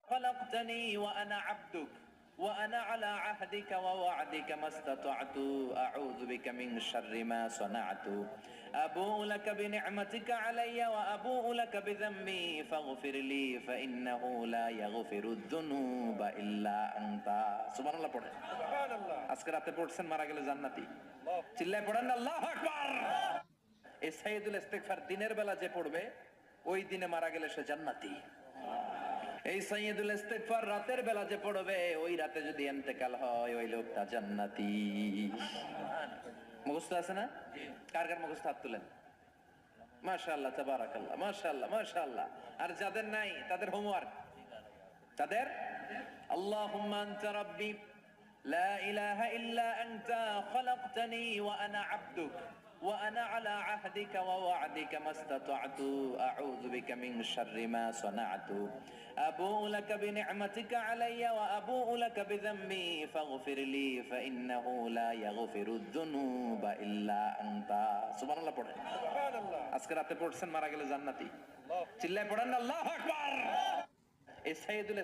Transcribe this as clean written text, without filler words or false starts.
خلقتني وأنا عبدك وأنا على عهدك ووعدك ما استطعت أعوذ بك من شر ما صنعت أبوء لك بنعمتك علي وأبوء لك بذنبي فاغفر لي فإنه لا يغفر الذنوب إلا أنت سبحان الله পড়ে সুবহানাল্লাহ আজকে রাতে পড়ছেন মারা গেলে জান্নাতি চিল্লায় পড়েন আল্লাহু আকবার এই সাইয়্যিদুল ইস্তিগফার দিনের বেলা যে পড়বে ওই দিনে মারা গেলে সে জান্নাতি এই সাইয়্যিদুল ইস্তিগফার রাতের বেলা যে পড়বে ওই রাতে যদি ইন্তেকাল হয় ওই লোকটা জান্নাতি মুখস্থ আছে না কার কার মুখস্থ হাত তুলেন মাশাআল্লাহ তাবারাকাল্লাহ মাশাআল্লাহ মাশাআল্লাহ আর যাদের নাই তাদের হোমওয়ার্ক তাদের আল্লাহুম্মা আনতা রাব্বি লা ইলাহা ইল্লা আনতা খলাকতানি ওয়া আনা আবদুক وأنا على عهدك ووعدك ما استطعت أعوذ بك من شر ما صنعت أبوء لك بنعمتك علي وأبوء لك بذنبي فاغفر لي فإنه لا يغفر الذنوب إلا أنت سبحان الله পড়েন সুবহানাল্লাহ আজকে রাতে পড়ছেন মারা গেলে জান্নাতি চিল্লায় পড়েন আল্লাহু আকবার এই সাইয়্যিদুল